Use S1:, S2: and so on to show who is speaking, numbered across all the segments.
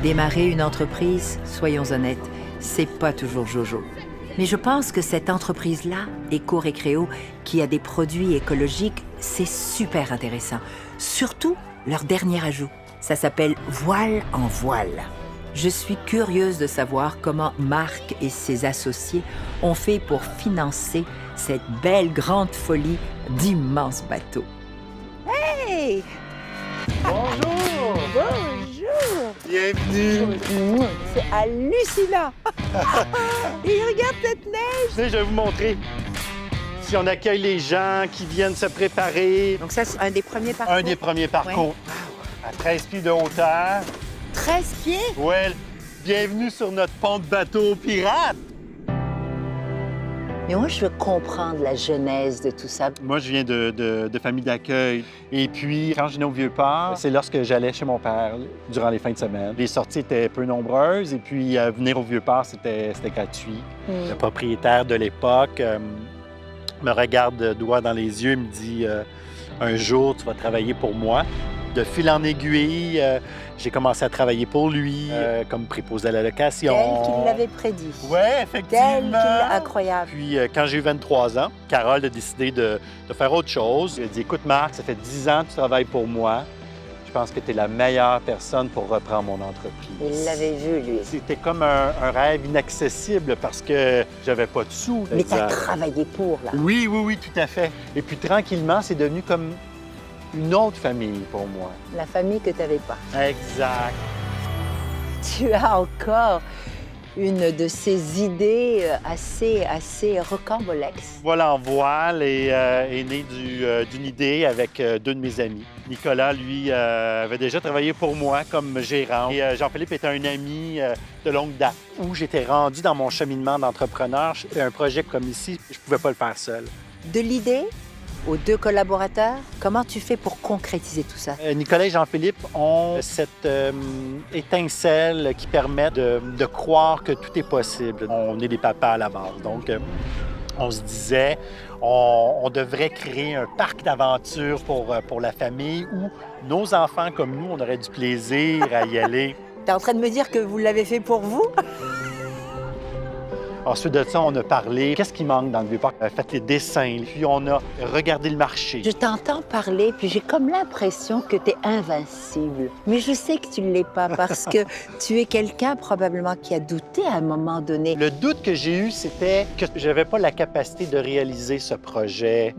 S1: Démarrer une entreprise, soyons honnêtes, c'est pas toujours jojo. Mais je pense que cette entreprise-là, Éco-Récréo, qui a des produits écologiques, c'est super intéressant. Surtout leur dernier ajout. Ça s'appelle Voile en Voile. Je suis curieuse de savoir comment Marc et ses associés ont fait pour financer cette belle grande folie d'immenses bateaux. Hey!
S2: Bonjour!
S1: Bonjour!
S2: Bienvenue!
S1: C'est hallucinant! Et regarde cette neige!
S2: Je vais vous montrer. Si on accueille les gens qui viennent se préparer.
S1: Donc ça, c'est un des premiers parcours?
S2: Un des premiers parcours. À 13 pieds de hauteur.
S1: 13 pieds?
S2: Ouais, bienvenue sur notre pont de bateau pirate.
S1: Mais moi, je veux comprendre la genèse de tout ça.
S2: Moi, je viens de famille d'accueil. Et puis, quand je venais au Vieux-Port, c'est lorsque j'allais chez mon père durant les fins de semaine. Les sorties étaient peu nombreuses et puis venir au Vieux-Port, c'était gratuit. Le propriétaire de l'époque me regarde droit dans les yeux et me dit un jour, tu vas travailler pour moi. De fil en aiguille, j'ai commencé à travailler pour lui comme préposé à la location.
S1: Tel qu'il l'avait prédit.
S2: Oui, effectivement.
S1: Incroyable.
S2: Puis, quand j'ai eu 23 ans, Carole a décidé de faire autre chose. Elle a dit, écoute, Marc, ça fait 10 ans que tu travailles pour moi. Je pense que tu es la meilleure personne pour reprendre mon entreprise.
S1: Il l'avait vu, lui.
S2: C'était comme un rêve inaccessible parce que j'avais pas de sous.
S1: Mais tu as travaillé pour, là.
S2: Oui, tout à fait. Et puis, tranquillement, c'est devenu comme une autre famille pour moi.
S1: La famille que tu n'avais pas.
S2: Exact.
S1: Tu as encore une de ces idées assez rocambolesques.
S2: Voilà en voile est né d'une idée avec deux de mes amis. Nicolas, lui, avait déjà travaillé pour moi comme gérant. Et Jean-Philippe était un ami de longue date. Où j'étais rendu dans mon cheminement d'entrepreneur, un projet comme ici, je ne pouvais pas le faire seul.
S1: De l'idée aux deux collaborateurs, comment tu fais pour concrétiser tout ça?
S2: Nicolas et Jean-Philippe ont cette étincelle qui permet de croire que tout est possible. On est des papas à la base, donc on se disait on devrait créer un parc d'aventure pour la famille où nos enfants comme nous, on aurait du plaisir à y aller.
S1: T'es en train de me dire que vous l'avez fait pour vous?
S2: Ensuite de ça, on a parlé qu'est-ce qui manque dans le Vieux-Port. On a fait les dessins, puis on a regardé le marché.
S1: Je t'entends parler, puis j'ai comme l'impression que tu es invincible. Mais je sais que tu ne l'es pas parce que tu es quelqu'un probablement qui a douté à un moment donné.
S2: Le doute que j'ai eu, c'était que je n'avais pas la capacité de réaliser ce projet.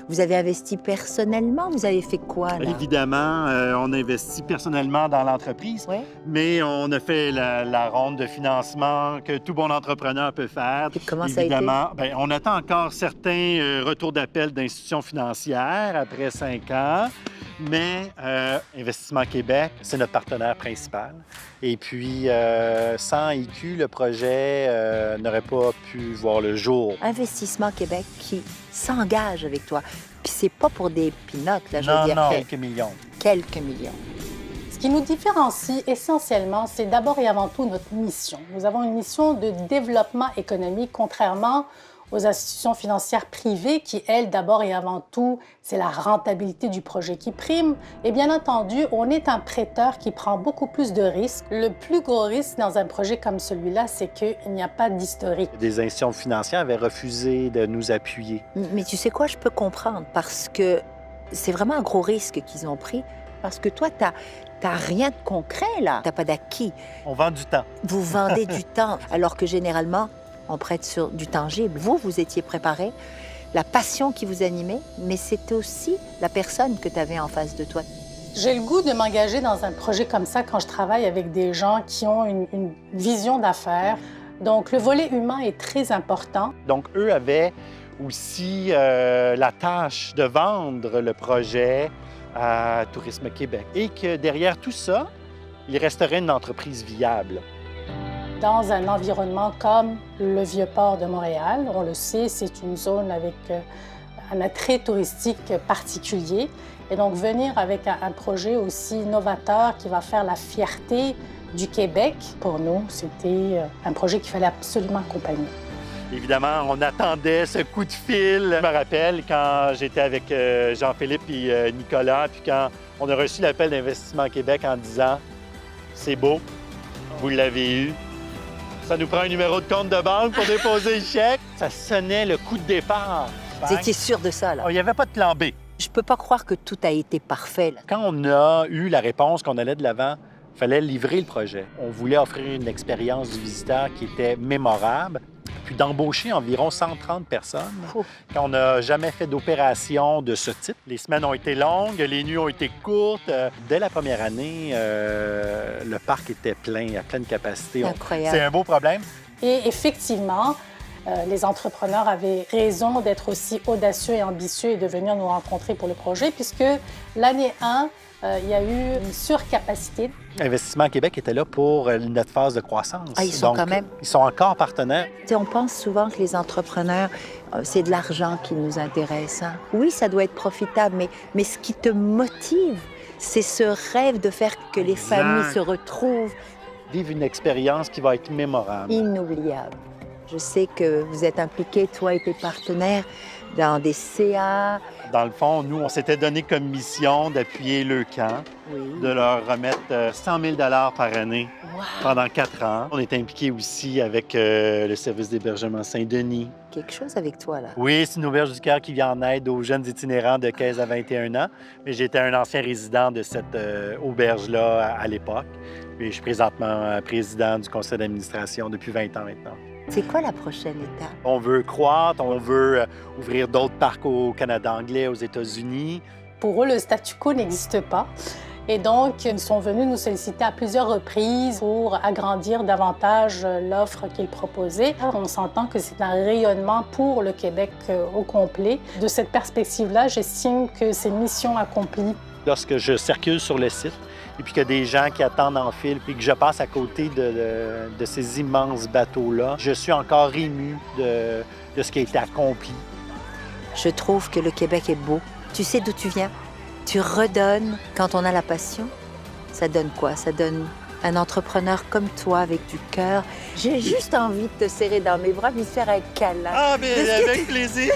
S1: Vous avez investi personnellement? Vous avez fait quoi, là?
S2: Évidemment, on investit personnellement dans l'entreprise,
S1: Oui.
S2: mais on a fait la ronde de financement que tout bon entrepreneur peut faire.
S1: Et comment
S2: Évidemment, ça a été? On attend encore certains retours d'appel d'institutions financières après 5 ans, mais Investissement Québec, c'est notre partenaire principal. Et puis, sans IQ, le projet n'aurait pas pu voir le jour.
S1: Investissement Québec qui s'engage avec toi. Puis c'est pas pour des pinottes, là, je veux dire.
S2: Non, quelques millions.
S1: Quelques millions.
S3: Ce qui nous différencie essentiellement, c'est d'abord et avant tout notre mission. Nous avons une mission de développement économique, contrairement aux institutions financières privées qui, elles, d'abord et avant tout, c'est la rentabilité du projet qui prime. Et bien entendu, on est un prêteur qui prend beaucoup plus de risques. Le plus gros risque dans un projet comme celui-là, c'est qu'il n'y a pas d'historique.
S2: Des institutions financières avaient refusé de nous appuyer.
S1: Mais tu sais quoi, je peux comprendre parce que c'est vraiment un gros risque qu'ils ont pris parce que toi, t'as rien de concret, là. T'as pas d'acquis.
S2: On vend du temps.
S1: Vous vendez du temps, alors que généralement, on prête sur du tangible. Vous étiez préparé, la passion qui vous animait, mais c'était aussi la personne que tu avais en face de toi.
S3: J'ai le goût de m'engager dans un projet comme ça quand je travaille avec des gens qui ont une vision d'affaires. Donc, le volet humain est très important.
S2: Donc, eux avaient aussi la tâche de vendre le projet à Tourisme Québec. Et que derrière tout ça, il resterait une entreprise viable.
S3: Dans un environnement comme le Vieux-Port de Montréal, on le sait, c'est une zone avec un attrait touristique particulier. Et donc, venir avec un projet aussi novateur qui va faire la fierté du Québec, pour nous, c'était un projet qu'il fallait absolument accompagner.
S2: Évidemment, on attendait ce coup de fil. Je me rappelle quand j'étais avec Jean-Philippe et Nicolas, puis quand on a reçu l'appel d'Investissement Québec en disant « C'est beau, Vous l'avez eu. Ça nous prend un numéro de compte de banque pour déposer le chèque. Ça sonnait le coup de départ.
S1: Vous étiez sûr de ça, là?
S2: Il n'y avait pas de plan B.
S1: Je peux pas croire que tout a été parfait, là.
S2: Quand on a eu la réponse qu'on allait de l'avant, il fallait livrer le projet. On voulait offrir une expérience du visiteur qui était mémorable, puis d'embaucher environ 130 personnes. Quand on n'a jamais fait d'opération de ce type, les semaines ont été longues, les nuits ont été courtes. Dès la première année, le parc était plein, à pleine capacité.
S1: Incroyable.
S2: C'est un beau problème.
S3: Et effectivement, les entrepreneurs avaient raison d'être aussi audacieux et ambitieux et de venir nous rencontrer pour le projet, puisque l'année 1, il y a eu une surcapacité.
S2: Investissement Québec était là pour notre phase de croissance.
S1: Ah, ils sont
S2: Donc,
S1: quand même...
S2: Ils sont encore partenaires.
S1: Tu sais, on pense souvent que les entrepreneurs, c'est de l'argent qui nous intéresse, hein. Oui, ça doit être profitable, mais ce qui te motive, c'est ce rêve de faire que les familles se retrouvent.
S2: Vivre une expérience qui va être mémorable.
S1: Inoubliable. Je sais que vous êtes impliqués, toi et tes partenaires, dans des CA.
S2: Dans le fond, nous, on s'était donné comme mission d'appuyer le camp, de leur remettre 100 000 par année pendant 4 ans. On est impliqué aussi avec le service d'hébergement Saint-Denis.
S1: Quelque chose avec toi, là.
S2: Oui, c'est une auberge du cœur qui vient en aide aux jeunes itinérants de 15 à 21 ans. Mais j'étais un ancien résident de cette auberge-là à l'époque. Puis je suis présentement président du conseil d'administration depuis 20 ans maintenant.
S1: C'est quoi la prochaine étape?
S2: On veut croître, on veut ouvrir d'autres parcs au Canada anglais, aux États-Unis.
S3: Pour eux, le statu quo n'existe pas. Et donc, ils sont venus nous solliciter à plusieurs reprises pour agrandir davantage l'offre qu'ils proposaient. On s'entend que c'est un rayonnement pour le Québec au complet. De cette perspective-là, j'estime que c'est mission accomplie.
S2: Lorsque je circule sur le site, et puis qu'il y a des gens qui attendent en file, puis que je passe à côté de ces immenses bateaux-là, je suis encore ému de ce qui a été accompli.
S1: Je trouve que le Québec est beau. Tu sais d'où tu viens? Tu redonnes quand on a la passion. Ça donne quoi? Ça donne un entrepreneur comme toi, avec du cœur. J'ai juste envie de te serrer dans mes bras et de faire un câlin.
S2: Ah, mais avec plaisir!